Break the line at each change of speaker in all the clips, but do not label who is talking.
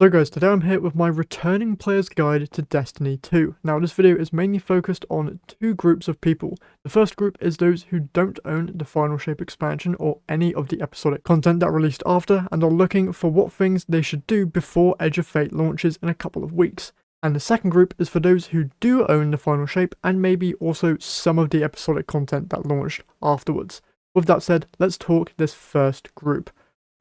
So guys, today I'm here with my returning player's guide to Destiny 2. Now this video is mainly focused on two groups of people. The first group is those who don't own the Final Shape expansion or any of the episodic content that released after and are looking for what things they should do before Edge of Fate launches in a couple of weeks. And the second group is for those who do own the Final Shape and maybe also some of the episodic content that launched afterwards. With that said, let's talk this first group.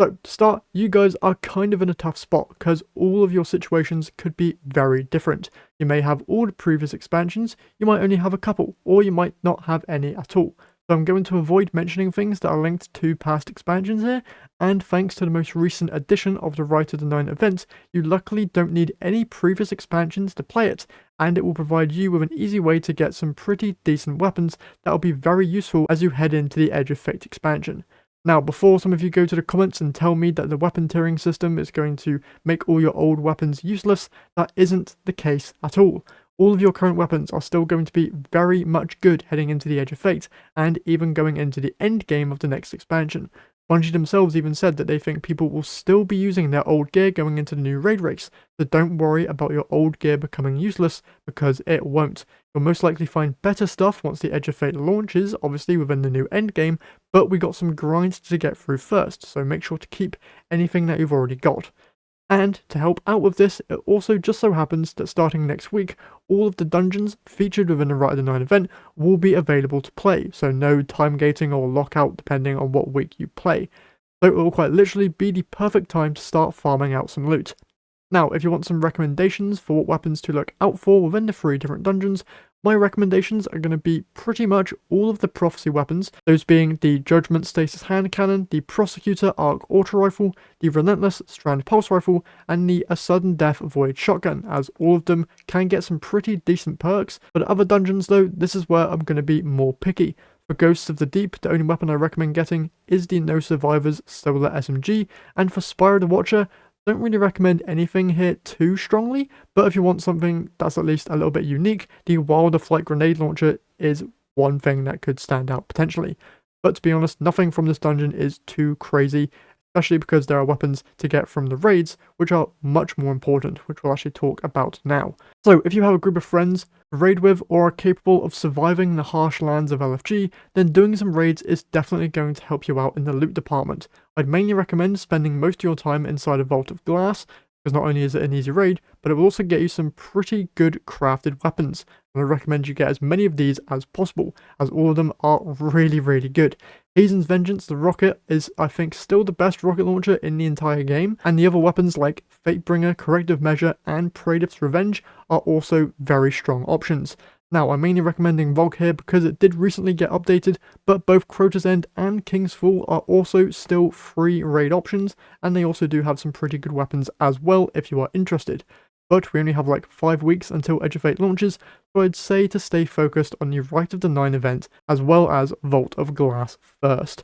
So, to start, you guys are kind of in a tough spot because all of your situations could be very different. You may have all the previous expansions, you might only have a couple, or you might not have any at all. So I'm going to avoid mentioning things that are linked to past expansions here, and thanks to the most recent edition of the Rite of the Nine event, you luckily don't need any previous expansions to play it, and it will provide you with an easy way to get some pretty decent weapons that will be very useful as you head into the Edge of Fate expansion. Now, before some of you go to the comments and tell me that the weapon tiering system is going to make all your old weapons useless, that isn't the case at all. All of your current weapons are still going to be very much good heading into the Edge of Fate, and even going into the end game of the next expansion. Bungie themselves even said that they think people will still be using their old gear going into the new raid race, so don't worry about your old gear becoming useless, because it won't. You'll most likely find better stuff once the Edge of Fate launches, obviously within the new endgame, but we got some grinds to get through first, so make sure to keep anything that you've already got. And to help out with this, it also just so happens that starting next week, all of the dungeons featured within the Rite of the Nine event will be available to play, so no time gating or lockout depending on what week you play. So it will quite literally be the perfect time to start farming out some loot. Now, if you want some recommendations for what weapons to look out for within the 3 different dungeons, my recommendations are going to be pretty much all of the Prophecy weapons, those being the Judgment Stasis Hand Cannon, the Prosecutor Arc Auto Rifle, the Relentless Strand Pulse Rifle, and the A Sudden Death Void Shotgun, as all of them can get some pretty decent perks. For the other dungeons though, this is where I'm going to be more picky. For Ghosts of the Deep, the only weapon I recommend getting is the No Survivors Solar SMG, and for Spyro the Watcher, don't really recommend anything here too strongly, but if you want something that's at least a little bit unique, the Wilder Flight Grenade Launcher is one thing that could stand out potentially. But to be honest, nothing from this dungeon is too crazy, especially because there are weapons to get from the raids, which are much more important, which we'll actually talk about now. So if you have a group of friends to raid with or are capable of surviving the harsh lands of LFG, then doing some raids is definitely going to help you out in the loot department. I'd mainly recommend spending most of your time inside a Vault of Glass, because not only is it an easy raid, but it will also get you some pretty good crafted weapons, and I recommend you get as many of these as possible, as all of them are really good. Hazen's Vengeance, the rocket, is I think still the best rocket launcher in the entire game, and the other weapons like Fatebringer, Corrective Measure, and Praedyth's Revenge are also very strong options. Now, I'm mainly recommending Volk here because it did recently get updated, but both Crota's End and King's Fall are also still free raid options, and they also do have some pretty good weapons as well if you are interested. But we only have like 5 weeks until Edge of Fate launches, so I'd say to stay focused on the Rite of the Nine event as well as Vault of Glass first.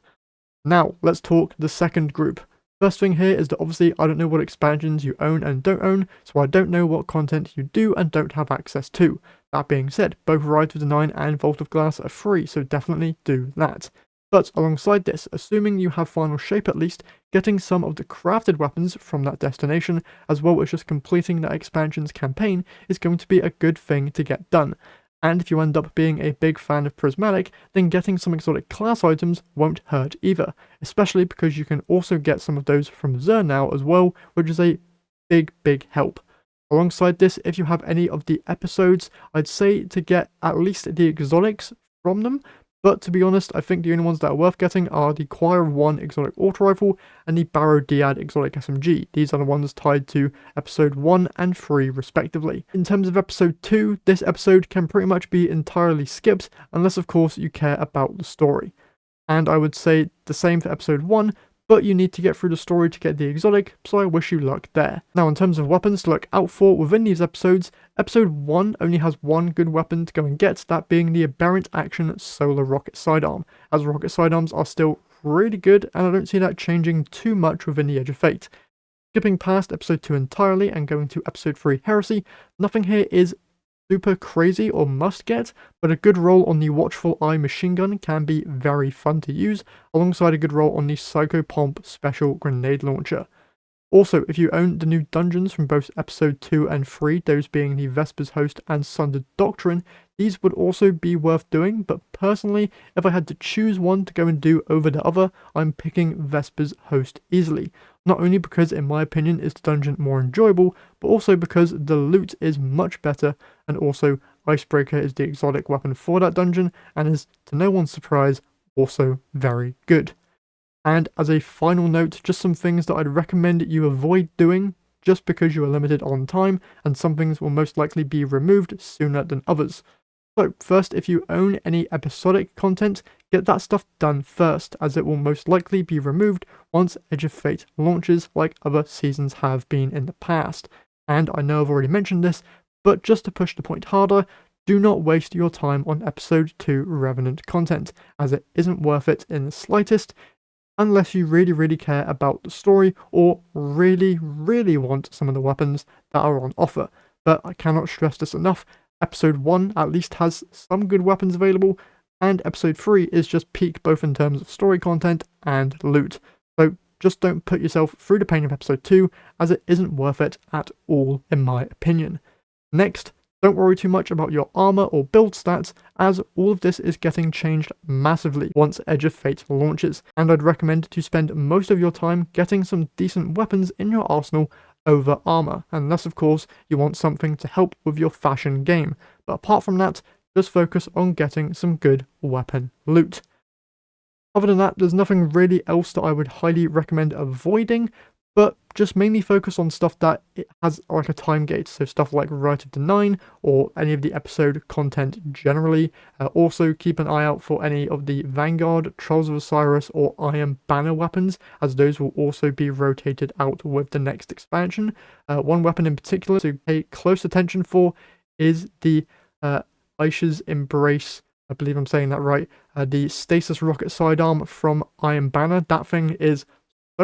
Now, let's talk the second group. First thing here is that obviously I don't know what expansions you own and don't own, so I don't know what content you do and don't have access to. That being said, both Rite of the Nine and Vault of Glass are free, so definitely do that. But alongside this, assuming you have Final Shape at least, getting some of the crafted weapons from that destination, as well as just completing that expansion's campaign, is going to be a good thing to get done. And if you end up being a big fan of Prismatic, then getting some exotic class items won't hurt either, especially because you can also get some of those from Xur now as well, which is a big help. Alongside this, if you have any of the episodes, I'd say to get at least the exotics from them, but to be honest, I think the only ones that are worth getting are the Choir of One exotic auto rifle and the Barrow Diad exotic SMG. These are the ones tied to episode 1 and 3 respectively. In terms of episode 2, this episode can pretty much be entirely skipped, unless of course you care about the story. And I would say the same for episode 1, but you need to get through the story to get the exotic, so I wish you luck there. Now in terms of weapons to look out for within these episodes, episode 1 only has one good weapon to go and get, that being the Aberrant Action Solar Rocket Sidearm, as rocket sidearms are still really good and I don't see that changing too much within the Edge of Fate. Skipping past episode 2 entirely and going to episode 3 Heresy, nothing here is super crazy or must get, but a good roll on the Watchful Eye machine gun can be very fun to use, alongside a good roll on the Psychopomp special grenade launcher. Also, if you own the new dungeons from both episode 2 and 3, those being the Vespers Host and Sundered Doctrine, these would also be worth doing, but personally, if I had to choose one to go and do over the other, I'm picking Vespers Host easily. Not only because, in my opinion, is the dungeon more enjoyable, but also because the loot is much better, and also Icebreaker is the exotic weapon for that dungeon, and is, to no one's surprise, also very good. And as a final note, just some things that I'd recommend you avoid doing just because you are limited on time, and some things will most likely be removed sooner than others. So first, if you own any episodic content, get that stuff done first, as it will most likely be removed once Edge of Fate launches, like other seasons have been in the past. And I know I've already mentioned this, but just to push the point harder, do not waste your time on episode 2 Revenant content, as it isn't worth it in the slightest, unless you really care about the story or really want some of the weapons that are on offer. But I cannot stress this enough, episode 1 at least has some good weapons available, and episode 3 is just peak both in terms of story content and loot. So just don't put yourself through the pain of episode 2, as it isn't worth it at all in my opinion. Next, don't worry too much about your armor or build stats, as all of this is getting changed massively once Edge of Fate launches, and I'd recommend to spend most of your time getting some decent weapons in your arsenal over armor, unless of course you want something to help with your fashion game, but apart from that, just focus on getting some good weapon loot. Other than that, there's nothing really else that I would highly recommend avoiding, but just mainly focus on stuff that it has like a time gate, so stuff like Rite of the Nine or any of the episode content generally. Also keep an eye out for any of the Vanguard, Trials of Osiris or Iron Banner weapons, as those will also be rotated out with the next expansion. One weapon in particular to pay close attention for is the Aisha's Embrace, I believe I'm saying that right, the Stasis Rocket Sidearm from Iron Banner. That thing is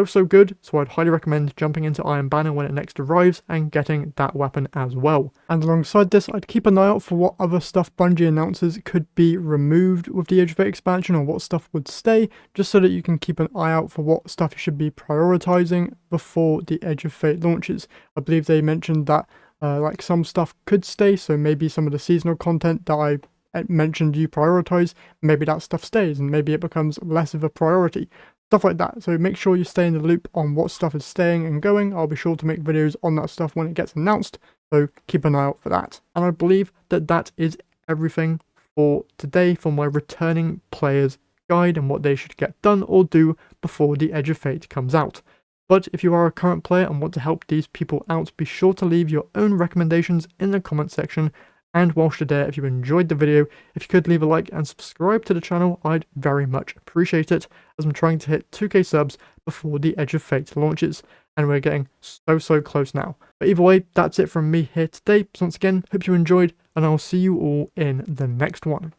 so good, so I'd highly recommend jumping into Iron Banner when it next arrives and getting that weapon as well. And alongside this, I'd keep an eye out for what other stuff Bungie announces could be removed with the Edge of Fate expansion, or what stuff would stay, just so that you can keep an eye out for what stuff you should be prioritizing before the Edge of Fate launches. I believe they mentioned that like some stuff could stay, so maybe some of the seasonal content that I mentioned you prioritize, maybe that stuff stays and maybe it becomes less of a priority. Stuff like that, so make sure you stay in the loop on what stuff is staying and going. I'll be sure to make videos on that stuff when it gets announced, so keep an eye out for that. And I believe that that is everything for today for my returning players guide and what they should get done or do before the Edge of Fate comes out. But if you are a current player and want to help these people out, be sure to leave your own recommendations in the comment section. And whilst you're there, if you enjoyed the video, if you could leave a like and subscribe to the channel, I'd very much appreciate it, as I'm trying to hit 2k subs before the Edge of Fate launches, and we're getting so close now. But either way, that's it from me here today. So once again, hope you enjoyed, and I'll see you all in the next one.